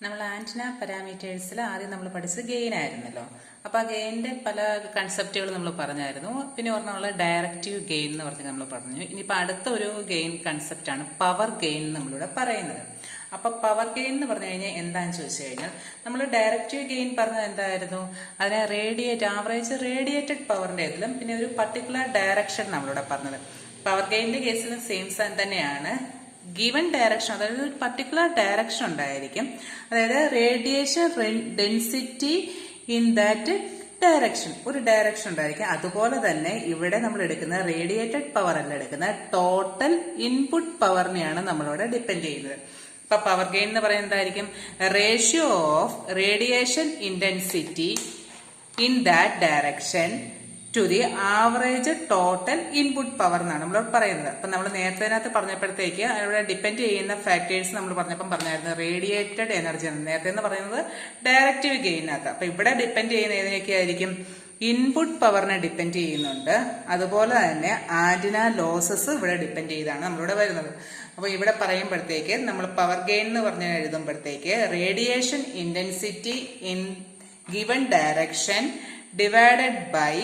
നമ്മൾ ആന്റിന പാരാമീറ്റേഴ്സിൽ ആദ്യം നമ്മൾ പഠിച്ചത് ഗെയിൻ ആയിരുന്നല്ലോ. അപ്പോൾ ആ ഗെയിനിന്റെ പല കൺസെപ്റ്റുകൾ നമ്മൾ പറഞ്ഞായിരുന്നു. പിന്നെ പറഞ്ഞുള്ള ഡയറക്റ്റീവ് ഗെയിൻ എന്ന് പറഞ്ഞ് നമ്മൾ പറഞ്ഞു. ഇനിയിപ്പോൾ അടുത്ത ഒരു ഗെയിൻ കൺസെപ്റ്റാണ് പവർ ഗെയിൻ നമ്മളിവിടെ പറയുന്നത്. അപ്പോൾ പവർ ഗെയിൻ എന്ന് പറഞ്ഞു കഴിഞ്ഞാൽ എന്താണെന്ന് ചോദിച്ചു കഴിഞ്ഞാൽ നമ്മൾ ഡയറക്റ്റീവ് ഗെയിൻ പറഞ്ഞത് എന്തായിരുന്നു? അതിനെ ആവറേജ് റേഡിയേറ്റഡ് പവറിന്റെ ഇതിലും പിന്നെ ഒരു പർട്ടിക്കുലർ ഡയറക്ഷൻ നമ്മളിവിടെ പറഞ്ഞത്. പവർ ഗെയിനിന്റെ കേസിലും സെയിം തന്നെയാണ്. ഗിവൺ ഡയറക്ഷൻ, അതായത് ഒരു പർട്ടിക്കുലർ ഡയറക്ഷൻ ഉണ്ടായിരിക്കും. അതായത് radiation density in that direction, ഒരു ഡയറക്ഷൻ ഉണ്ടായിരിക്കും. അതുപോലെ തന്നെ ഇവിടെ നമ്മൾ എടുക്കുന്ന റേഡിയേറ്റഡ് പവർ അല്ല എടുക്കുന്നത്, ടോട്ടൽ ഇൻപുട്ട് പവറിനെയാണ് നമ്മളിവിടെ ഡിപ്പെൻഡ് ചെയ്യുന്നത്. ഇപ്പൊ പവർ ഗെയിൻ എന്ന് പറയുന്നത് എന്തായിരിക്കും? Ratio of radiation intensity in that direction to the average total input power എന്നാണ് നമ്മൾ പറയുന്നത്. അപ്പൊ നമ്മൾ നേരത്തെ പറഞ്ഞപ്പോഴത്തേക്ക് അതിവിടെ ഡിപ്പെൻഡ് ചെയ്യുന്ന ഫാക്ടേഴ്സ് നമ്മൾ പറഞ്ഞായിരുന്നു റേഡിയേറ്റഡ് എനർജി ആണ്. നേരത്തെ എന്ന് പറയുന്നത് ഡയറക്റ്റീവ് ഗെയിനകത്ത്. അപ്പൊ ഇവിടെ ഡിപ്പെൻഡ് ചെയ്യുന്ന ഏതിനൊക്കെ ആയിരിക്കും? ഇൻപുട്ട് പവറിനെ ഡിപ്പെൻഡ് ചെയ്യുന്നുണ്ട്. അതുപോലെ തന്നെ ആന്റിന ലോസസ് ഇവിടെ ഡിപ്പെൻഡ് ചെയ്താണ് നമ്മളിവിടെ വരുന്നത്. അപ്പൊ ഇവിടെ പറയുമ്പോഴത്തേക്ക് നമ്മൾ പവർ ഗെയിൻ എന്ന് പറഞ്ഞ് എഴുതുമ്പോഴത്തേക്ക് radiation intensity in given direction divided by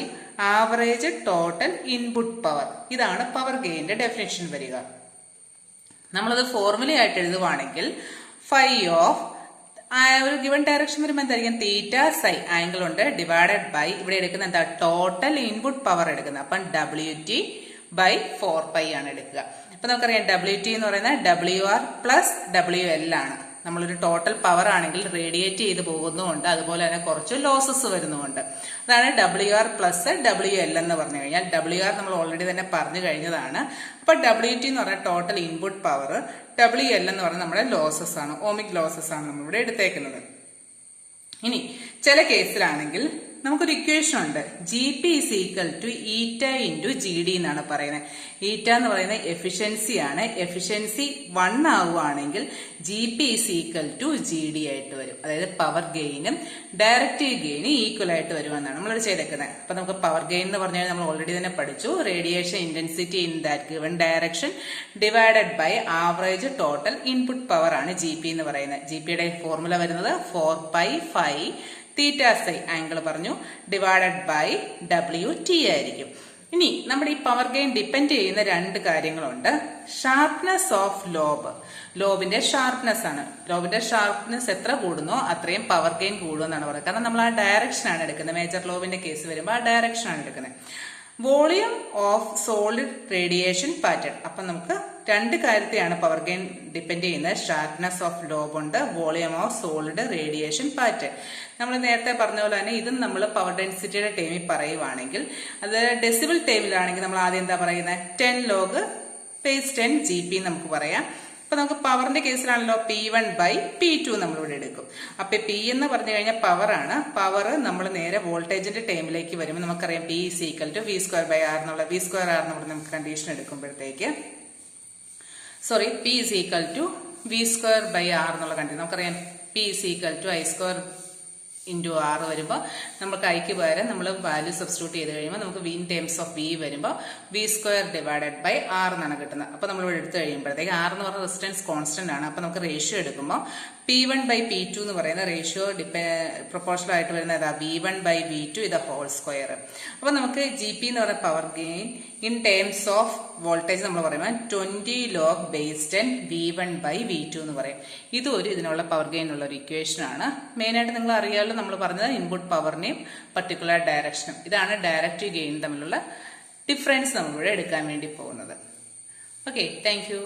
average total input power, ഇതാണ് പവർ ഗെയിന്റെ ഡെഫിനിഷൻ വരിക. നമ്മളത് ഫോർമുലയായിട്ട് എഴുതുവാണെങ്കിൽ ഫൈ ഓഫ് ഒരു ഗിവൺ ഡയറക്ഷൻ വരുമ്പോൾ എന്തായിരിക്കും? തീറ്റ സൈ ആംഗിൾ ഉണ്ട് ഡിവൈഡഡ് ബൈ ഇവിടെ എടുക്കുന്ന എന്താ? ടോട്ടൽ ഇൻപുട്ട് പവർ എടുക്കുന്നത്. അപ്പം WT ബൈ 4π ആണ് എടുക്കുക. അപ്പൊ നമുക്കറിയാം WT എന്ന് പറയുന്നത് WR പ്ലസ് WL ആണ്. നമ്മളൊരു ടോട്ടൽ പവർ ആണെങ്കിൽ റേഡിയേറ്റ് ചെയ്ത് പോകുന്നുമുണ്ട്, അതുപോലെ തന്നെ കുറച്ച് ലോസസ് വരുന്നുമുണ്ട്. അതാണ് WR പ്ലസ് WL എന്ന് പറഞ്ഞു കഴിഞ്ഞാൽ. WR നമ്മൾ ഓൾറെഡി തന്നെ പറഞ്ഞു കഴിഞ്ഞതാണ്. അപ്പൊ WT എന്ന് പറഞ്ഞാൽ ടോട്ടൽ ഇൻപുട്ട് പവർ, WL എന്ന് പറഞ്ഞാൽ നമ്മുടെ ലോസസ് ആണ്, ഓമിക് ലോസസ് ആണ് നമ്മളിവിടെ എടുത്തേക്കുന്നത്. ഇനി ചില കേസിലാണെങ്കിൽ നമുക്കൊരു ഇക്വേഷൻ ഉണ്ട്, GP is equal to ഈറ്റ ഇൻറ്റു GD എന്നാണ് പറയുന്നത്. ഈറ്റ എന്ന് പറയുന്നത് എഫിഷ്യൻസി ആണ്. എഫിഷ്യൻസി 1 ആവുകയാണെങ്കിൽ GP is equal to GD ആയിട്ട് വരും. അതായത് പവർ ഗെയിനും ഡയറക്റ്റീവ് ഗെയിനും ഈക്വൽ ആയിട്ട് വരുമെന്നാണ് നമ്മളിവിടെ ചെയ്തേക്കുന്നത്. അപ്പൊ നമുക്ക് പവർ ഗെയിൻ എന്ന് പറഞ്ഞാൽ നമ്മൾ ഓൾറെഡി തന്നെ പഠിച്ചു. Radiation intensity in that given direction divided by average total input power ആണ് GP എന്ന് പറയുന്നത്. GPയുടെ ഫോർമുല വരുന്നത് 4π5 തീറ്റ സൈ ആംഗിൾ പറഞ്ഞു ഡിവൈഡഡ് ബൈ WT ആയിരിക്കും. ഇനി നമ്മുടെ ഈ പവർ ഗെയിൻ ഡിപ്പെൻഡ് ചെയ്യുന്ന രണ്ട് കാര്യങ്ങളുണ്ട്. ഷാർപ്നെസ് ഓഫ് ലോബിന്റെ ഷാർപ്നെസ് ആണ്. ലോബിന്റെ ഷാർപ്നെസ് എത്ര കൂടുന്നോ അത്രയും പവർ ഗെയിൻ കൂടുമെന്നാണ് പറയുന്നത്. കാരണം നമ്മൾ ആ ഡയറക്ഷൻ ആണ് എടുക്കുന്നത്. മേജർ ലോബിന്റെ കേസ് വരുമ്പോൾ ആ ഡയറക്ഷൻ ആണ് എടുക്കുന്നത്. Volume of solid radiation pattern. അപ്പൊ നമുക്ക് രണ്ട് കാര്യത്തെയാണ് പവർ ഗെയിൻ ഡിപ്പെൻഡ് ചെയ്യുന്നത്. ഷാർപ്നെസ് ഓഫ് ലോബ് ഉണ്ട്, volume of solid radiation pattern. നമ്മൾ നേരത്തെ പറഞ്ഞ പോലെ തന്നെ ഇതും നമ്മൾ പവർ ഡെൻസിറ്റിയുടെ ടൈമിൽ പറയുവാണെങ്കിൽ, അത് ഡെസിബിൾ ടൈമിലാണെങ്കിൽ നമ്മൾ ആദ്യം എന്താ പറയുന്നത്? 10 log base 10 GP നമുക്ക് പറയാം. അപ്പൊ നമുക്ക് പവറിന്റെ കേസിലാണല്ലോ P1 ബൈ P2 നമ്മളിവിടെ എടുക്കും. അപ്പൊ P എന്ന് പറഞ്ഞു കഴിഞ്ഞാൽ പവർ ആണ്. പവർ നമ്മൾ നേരെ വോൾട്ടേജിന്റെ ടൈമിലേക്ക് വരുമ്പോൾ നമുക്കറിയാം P is equal to V square by R എന്നുള്ള V square R എന്നുള്ള നമുക്ക് കണ്ടീഷൻ എടുക്കുമ്പോഴത്തേക്ക് P is equal to V square by R എന്നുള്ള കണ്ടീഷൻ നമുക്കറിയാം. P is equal to I square into R വരുമ്പോൾ നമുക്ക് ഐക്ക് പകരം നമ്മൾ വാല്യൂ സബ്സ്റ്റിറ്റ്യൂട്ട് ചെയ്ത് കഴിയുമ്പോൾ നമുക്ക് V in terms of V വരുമ്പോൾ V square divided by R എന്നാണ് കിട്ടുന്നത്. അപ്പോൾ നമ്മൾ ഇവിടെ എടുത്തു കഴിയുമ്പോഴത്തേക്ക് R എന്ന് പറഞ്ഞ റെസിസ്റ്റൻസ് കോൺസ്റ്റന്റ് ആണ്. അപ്പോൾ നമുക്ക് റേഷ്യോ എടുക്കുമ്പോൾ P1 ബൈ P2 എന്ന് പറയുന്ന റേഷ്യോ പ്രൊപ്പോർഷണൽ ആയിട്ട് വരുന്നത് ഏതാ? V1 ബൈ V2 ഇത് ഹോൾ സ്ക്വയർ. അപ്പൊ നമുക്ക് GP എന്ന് പറയുന്ന power gain in terms of voltage നമ്മൾ പറയുമ്പോൾ 20 log base 10 V1 by V2 എന്ന് പറയും. ഇതൊരു ഇതിനുള്ള പവർ ഗെയിൻ ഉള്ള ഒരു ഇക്വേഷൻ ആണ്. മെയിനായിട്ട് നിങ്ങൾ അറിയാമല്ലോ, നമ്മൾ പറഞ്ഞത് ഇൻപുട്ട് പവറിനെയും പർട്ടിക്കുലർ ഡയറക്ഷനും. ഇതാണ് ഡയറക്റ്റീവ് ഗെയിൻ തമ്മിലുള്ള ഡിഫറൻസ് നമ്മളിവിടെ എടുക്കാൻ വേണ്ടി പോകുന്നത്. Okay, thank you.